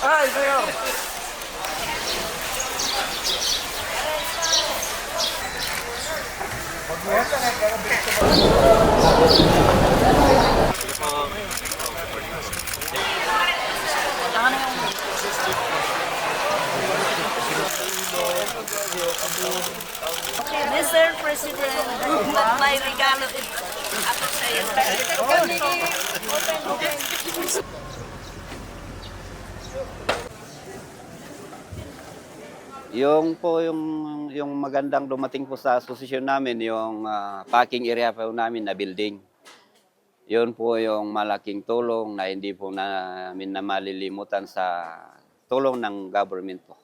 Ay, Mayor! Mr. President, may regalo ako sa iyo. Yung po yung magandang dumating po sa asosasyon namin, yung parking area po namin na building. Yun po yung malaking tulong na hindi po namin na malilimutan sa tulong ng government po.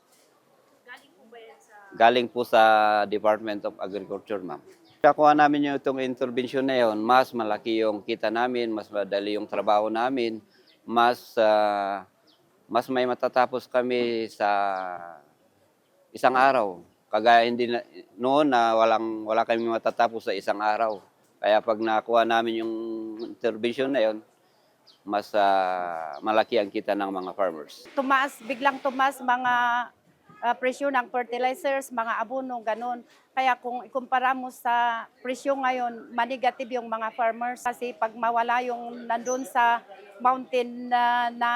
Galing po sa Department of Agriculture, ma'am. Nakuha namin yung itong intervention na yun, mas malaki yung kita namin, mas madali yung trabaho namin, mas may matatapos kami sa isang araw. Kagaya noon na wala kami matatapos sa isang araw. Kaya pag nakuha namin yung intervention na yon, mas malaki ang kita ng mga farmers. Biglang tumaas mga presyo ng fertilizers, mga abono, ganun. Kaya kung ikumpara mo sa presyo ngayon, manigative yung mga farmers. Kasi pag mawala yung nandun sa mountain na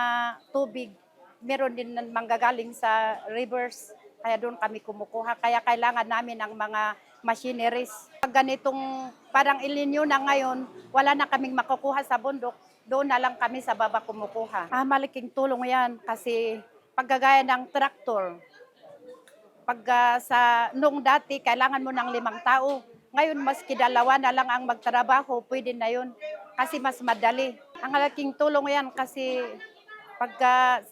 tubig, meron din manggagaling sa rivers. Kaya doon kami kumukuha. Kaya kailangan namin ang mga machineries. Pag ganitong parang El Nino na ngayon, wala na kaming makukuha sa bundok. Doon na lang kami sa baba kumukuha. Malaking tulong yan kasi paggagaya ng traktor, nung dati, kailangan mo ng 5 tao. Ngayon, maski 2 na lang ang magtrabaho, pwede na yun. Kasi mas madali. Ang malaking tulong yan kasi pagka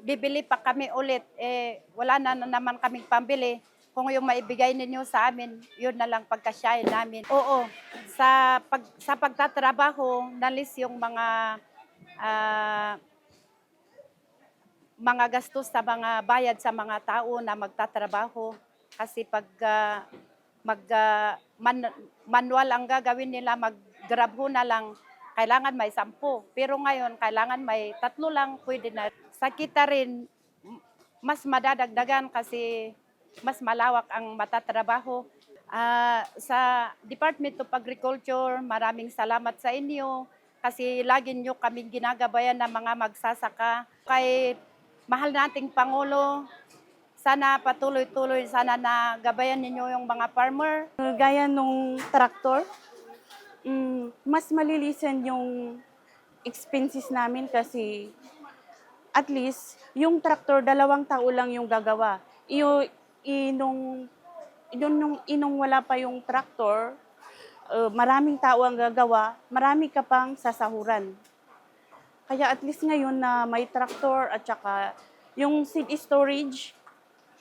bibili pa kami ulit, wala na naman kaming pambili. Kung yung maibigay ninyo sa amin, yun na lang pagkasyahin namin. Oo, sa pagtatrabaho, nalis yung mga gastos sa mga bayad sa mga tao na magtatrabaho. Kasi pag manual ang gagawin nila, mag-grab ho na lang, kailangan may 10. Pero ngayon, kailangan may 3 lang, pwede na. Sa kita rin, mas madadagdagan kasi mas malawak ang matatrabaho. Sa Department of Agriculture, maraming salamat sa inyo kasi lagi nyo kaming ginagabayan ng mga magsasaka. Kay mahal nating Pangulo, sana patuloy-tuloy, sana na gabayan ninyo yung mga farmer. Gaya nung traktor, mas malilisan yung expenses namin kasi at least yung traktor 2 tao lang yung gagawa. Nung wala pa yung traktor, maraming tao ang gagawa, marami ka pang sasahuran. Kaya at least ngayon na may traktor at saka yung seed storage,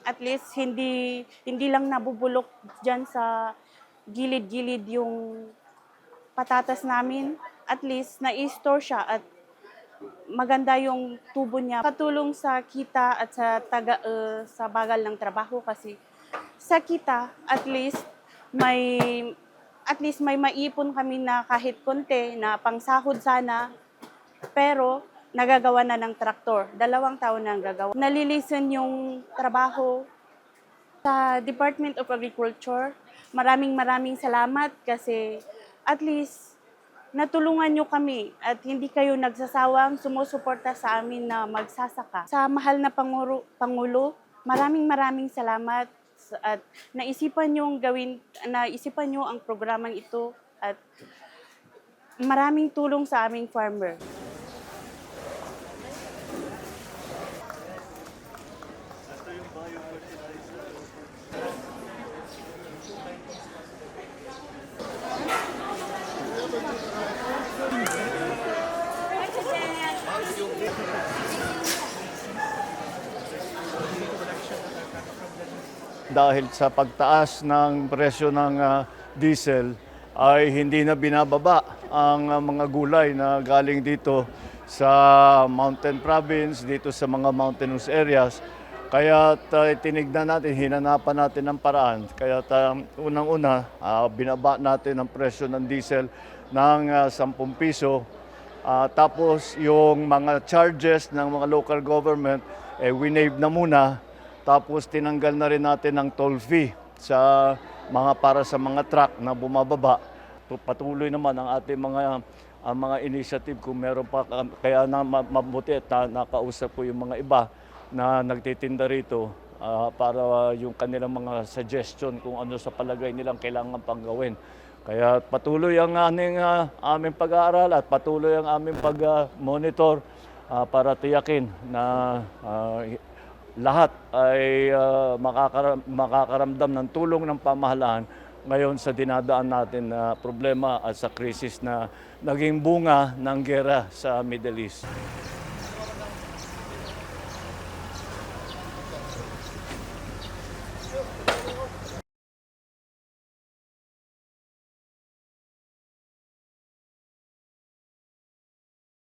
at least hindi lang nabubulok dyan sa gilid-gilid yung patatas namin. At least na-store siya at maganda yung tubo niya. Katulong sa kita at sa bagal ng trabaho kasi sa kita at least may maipon kami na kahit konti na pangsahod sana. Pero nagagawa na ng traktor. 2 taon na ang gagawa. Nalilisan yung trabaho sa Department of Agriculture. Maraming salamat kasi at least natulungan nyo kami at hindi kayo nagsasawang sumusuporta sa amin na magsasaka. Sa mahal na Pangulo, maraming salamat at naisipan nyo ang programang ito at maraming tulong sa aming farmer. Dahil sa pagtaas ng presyo ng diesel ay hindi na binababa ang mga gulay na galing dito sa mountain province, dito sa mga mountainous areas. Kaya tinignan natin, hinanapan natin ng paraan. Kaya unang-una, binaba natin ang presyo ng diesel ng 10 piso Tapos yung mga charges ng mga local government, winave na muna. Tapos tinanggal na rin natin ang toll fee sa para sa mga truck na bumababa. Patuloy naman ang ating mga initiative kung meron pa. Kaya mabuti at nakausap ko yung mga iba na nagtitinda rito para yung kanilang mga suggestion kung ano sa palagay nilang kailangan pang gawin. Kaya patuloy ang aming pag-aaral at patuloy ang aming pag-monitor para tiyakin na lahat ay makakaramdam ng tulong ng pamahalaan ngayon sa dinadaan natin na problema at sa krisis na naging bunga ng giyera sa Middle East.